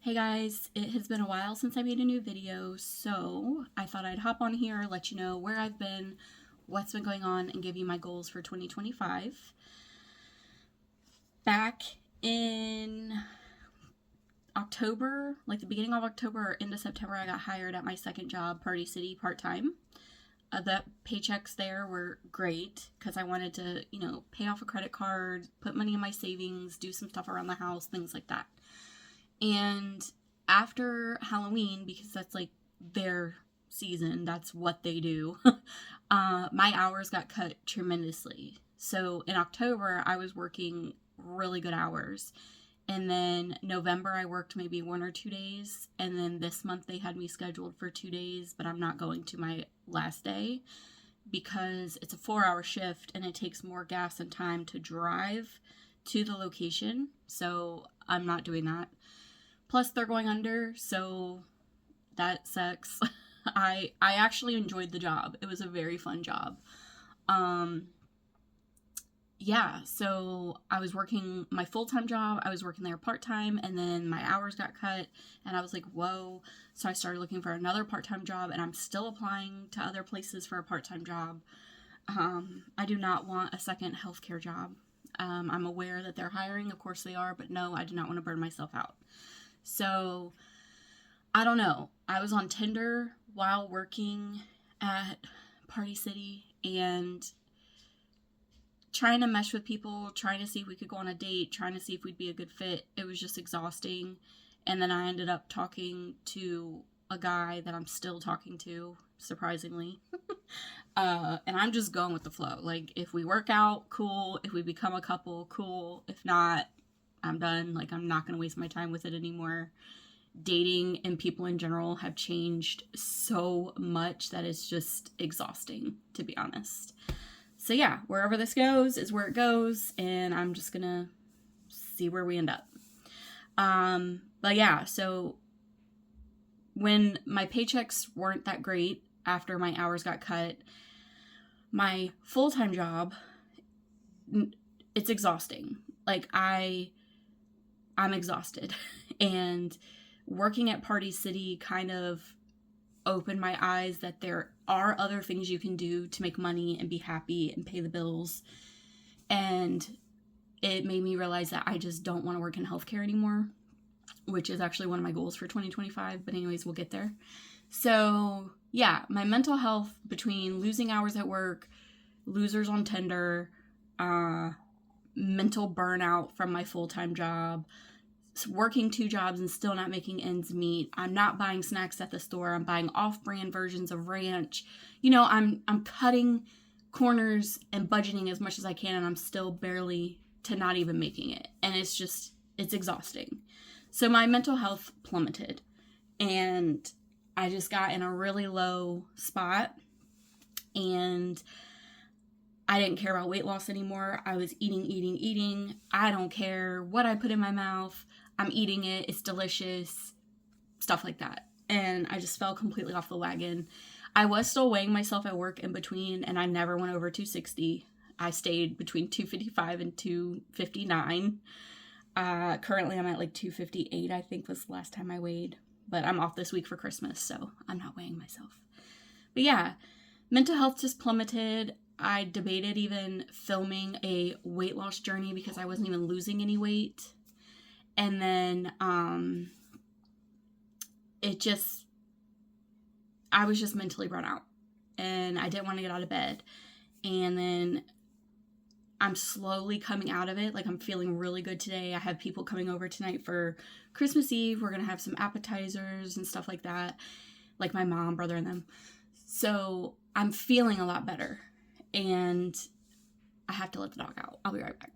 Hey guys, it has been a while since I made a new video, so I thought I'd hop on here, let you know where I've been, what's been going on, and give you my goals for 2025. Back in October, like the beginning of October or into September, I got hired at my second job, Party City, part-time. The paychecks there were great because I wanted to, pay off a credit card, put money in my savings, do some stuff around the house, things like that. And after Halloween, because that's like their season, that's what they do, my hours got cut tremendously. So in October, I was working really good hours. And then November, I worked maybe 1 or 2 days. And then this month, they had me scheduled for 2 days, but I'm not going to my last day because it's a 4-hour shift and it takes more gas and time to drive to the location. So I'm not doing that. Plus, they're going under, so that sucks. I actually enjoyed the job. It was a very fun job. Yeah, so I was working my full-time job, I was working there part-time, and then my hours got cut, and I was like, whoa. So I started looking for another part-time job, and I'm still applying to other places for a part-time job. I do not want a second healthcare job. I'm aware that they're hiring, of course they are, but no, I do not want to burn myself out. So, I don't know. I was on Tinder while working at Party City and trying to mesh with people, trying to see if we could go on a date, trying to see if we'd be a good fit. It was just exhausting. And then I ended up talking to a guy that I'm still talking to, surprisingly. And I'm just going with the flow. Like, if we work out, cool. If we become a couple, cool. If not, I'm done. Like, I'm not going to waste my time with it anymore. Dating and people in general have changed so much that it's just exhausting, to be honest. So yeah, wherever this goes is where it goes, and I'm just going to see where we end up. But yeah, so when my paychecks weren't that great after my hours got cut, my full-time job, it's exhausting. Like, I'm exhausted. And working at Party City kind of opened my eyes that there are other things you can do to make money and be happy and pay the bills. And it made me realize that I just don't want to work in healthcare anymore, which is actually one of my goals for 2025. But anyways, we'll get there. So yeah, my mental health between losing hours at work, losers on Tinder, mental burnout from my full-time job, working 2 jobs and still not making ends meet. I'm not buying snacks at the store. I'm buying off-brand versions of ranch. I'm cutting corners and budgeting as much as I can, and I'm still barely to not even making it. And it's exhausting. So my mental health plummeted, and I just got in a really low spot, and I didn't care about weight loss anymore. I was eating. I don't care what I put in my mouth. I'm eating it. It's delicious. Stuff like that. And I just fell completely off the wagon. I was still weighing myself at work in between, and I never went over 260. I stayed between 255 and 259. Currently, I'm at like 258, I think was the last time I weighed. But I'm off this week for Christmas, so I'm not weighing myself. But yeah, mental health just plummeted. I debated even filming a weight loss journey because I wasn't even losing any weight. And then I was just mentally burnt out. And I didn't want to get out of bed. And then I'm slowly coming out of it. Like, I'm feeling really good today. I have people coming over tonight for Christmas Eve. We're going to have some appetizers and stuff like that. Like my mom, brother, and them. So I'm feeling a lot better. And I have to let the dog out. I'll be right back.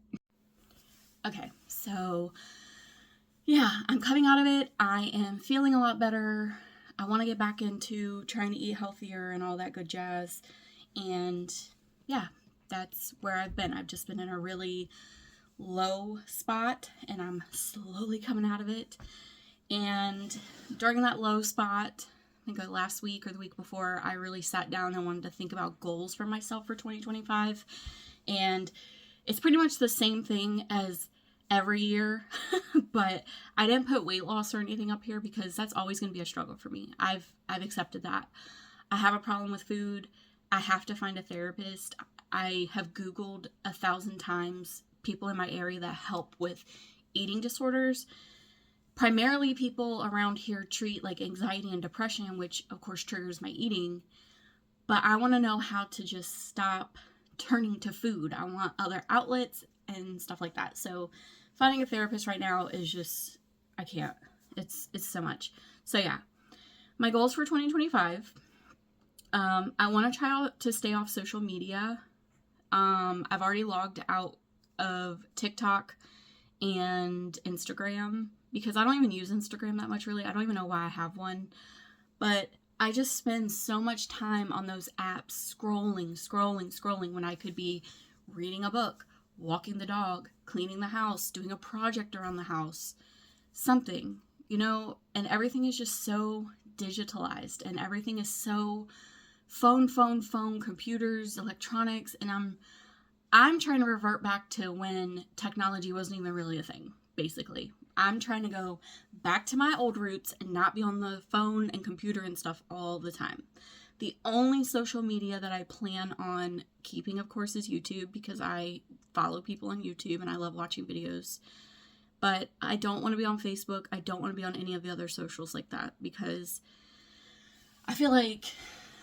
Okay, so yeah, I'm coming out of it. I am feeling a lot better. I want to get back into trying to eat healthier and all that good jazz. And yeah, that's where I've been. I've just been in a really low spot, and I'm slowly coming out of it. And during that low spot, I think last week or the week before, I really sat down and wanted to think about goals for myself for 2025. And it's pretty much the same thing as every year. But I didn't put weight loss or anything up here because that's always going to be a struggle for me. I've accepted that. I have a problem with food. I have to find a therapist. I have Googled 1,000 times people in my area that help with eating disorders. Primarily people around here treat like anxiety and depression, which of course triggers my eating. But I want to know how to just stop turning to food. I want other outlets and stuff like that. So finding a therapist right now is just, I can't. It's so much. So yeah, my goals for 2025. I want to try to stay off social media. I've already logged out of TikTok and Instagram because I don't even use Instagram that much, really. I don't even know why I have one, but I just spend so much time on those apps scrolling when I could be reading a book, walking the dog, cleaning the house, doing a project around the house, something, and everything is just so digitalized and everything is so phone, computers, electronics, and I'm trying to revert back to when technology wasn't even really a thing, basically. I'm trying to go back to my old roots and not be on the phone and computer and stuff all the time. The only social media that I plan on keeping, of course, is YouTube because I follow people on YouTube and I love watching videos. But I don't want to be on Facebook. I don't want to be on any of the other socials like that because I feel like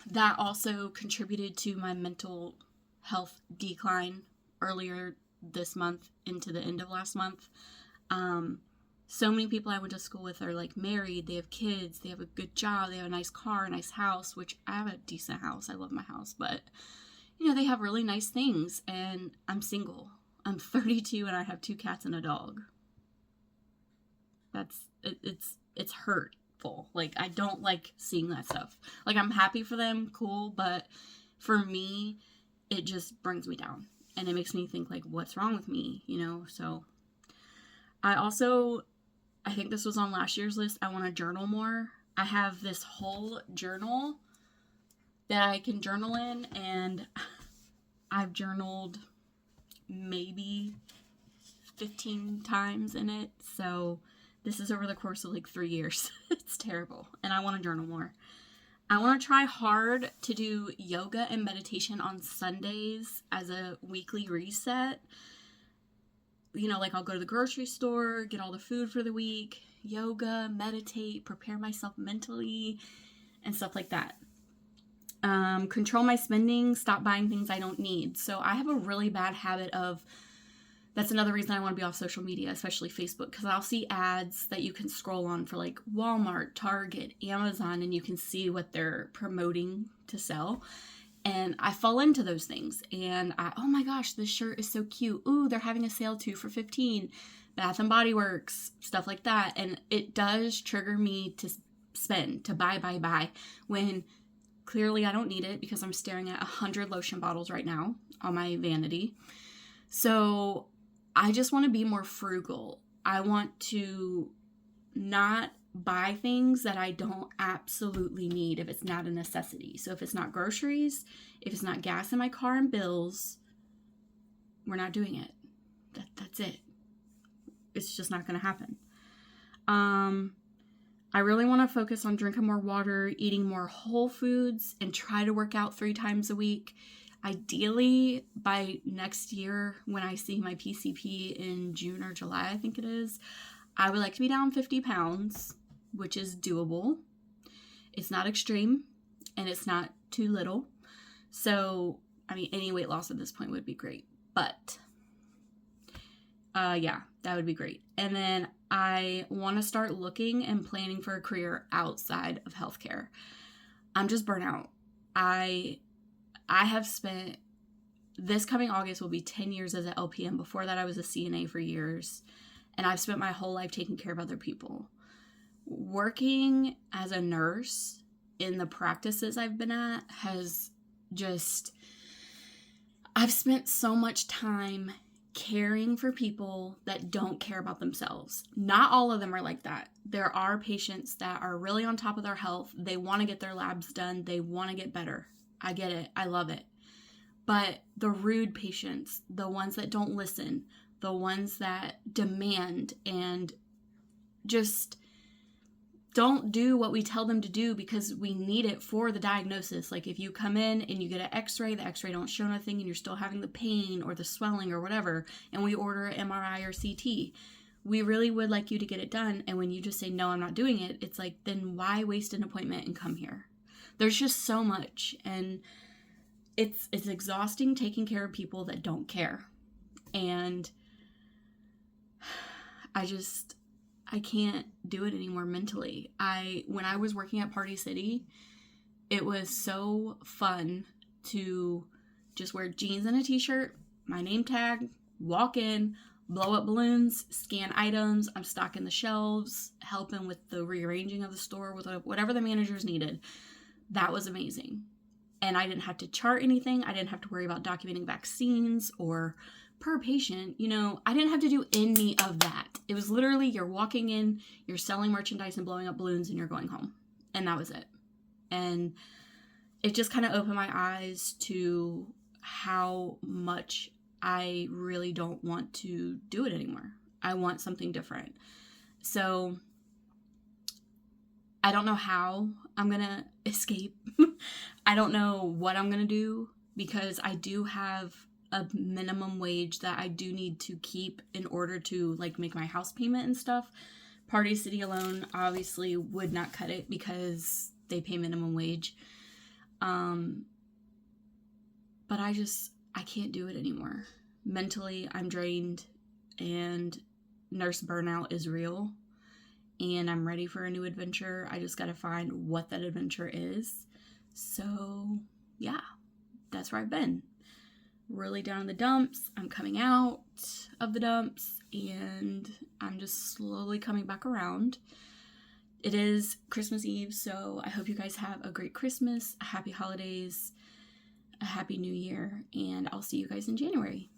that also contributed to my mental health decline earlier this month into the end of last month. So many people I went to school with are like married, they have kids, they have a good job, they have a nice car, a nice house, which I have a decent house. I love my house, but they have really nice things, and I'm single. I'm 32 and I have 2 cats and a dog. It's hurtful. Like, I don't like seeing that stuff. Like, I'm happy for them, cool, but for me, it just brings me down, and it makes me think like, what's wrong with me, So I think this was on last year's list. I want to journal more. I have this whole journal that I can journal in, and I've journaled maybe 15 times in it. So this is over the course of like 3 years. It's terrible. And I want to journal more. I want to try hard to do yoga and meditation on Sundays as a weekly reset. Like I'll go to the grocery store, get all the food for the week, yoga, meditate, prepare myself mentally, and stuff like that. Control my spending, stop buying things I don't need. So I have a really bad habit of, that's another reason I want to be off social media, especially Facebook, because I'll see ads that you can scroll on for like Walmart, Target, Amazon, and you can see what they're promoting to sell. And I fall into those things. And oh my gosh, this shirt is so cute. Ooh, they're having a sale 2 for $15. Bath and Body Works, stuff like that. And it does trigger me to spend, to buy, when clearly I don't need it because I'm staring at 100 lotion bottles right now on my vanity. So I just want to be more frugal. I want to not buy things that I don't absolutely need if it's not a necessity. So if it's not groceries, if it's not gas in my car and bills, we're not doing it. That's it. It's just not going to happen. I really want to focus on drinking more water, eating more whole foods, and try to work out 3 times a week. Ideally, by next year, when I see my PCP in June or July, I think it is, I would like to be down 50 pounds, which is doable. It's not extreme, and it's not too little. So, any weight loss at this point would be great. But, yeah, that would be great. And then I want to start looking and planning for a career outside of healthcare. I'm just burnt out. I have spent, this coming August will be 10 years as an LPN. Before that, I was a CNA for years. And I've spent my whole life taking care of other people. Working as a nurse in the practices I've been at has just, I've spent so much time caring for people that don't care about themselves. Not all of them are like that. There are patients that are really on top of their health. They want to get their labs done. They want to get better. I get it. I love it. But the rude patients, the ones that don't listen, the ones that demand and just don't do what we tell them to do because we need it for the diagnosis. Like if you come in and you get an x-ray, the x-ray don't show nothing and you're still having the pain or the swelling or whatever, and we order an MRI or CT, we really would like you to get it done. And when you just say, no, I'm not doing it, it's like, then why waste an appointment and come here? There's just so much. And it's exhausting taking care of people that don't care. And I can't do it anymore mentally. When I was working at Party City, it was so fun to just wear jeans and a t-shirt, my name tag, walk in, blow up balloons, scan items, I'm stocking the shelves, helping with the rearranging of the store, with whatever the managers needed. That was amazing. And I didn't have to chart anything. I didn't have to worry about documenting vaccines or per patient. I didn't have to do any of that. It was literally you're walking in, you're selling merchandise and blowing up balloons, and you're going home. And that was it. And it just kind of opened my eyes to how much I really don't want to do it anymore. I want something different. So I don't know how I'm going to escape. I don't know what I'm going to do because I do have a minimum wage that I do need to keep in order to make my house payment and stuff. Party City alone obviously would not cut it because they pay minimum wage. But I can't do it anymore. Mentally, I'm drained and nurse burnout is real. And I'm ready for a new adventure. I just got to find what that adventure is. So, yeah, that's where I've been. Really down in the dumps. I'm coming out of the dumps and I'm just slowly coming back around. It is Christmas Eve, so I hope you guys have a great Christmas, a happy holidays, a happy new year, and I'll see you guys in January.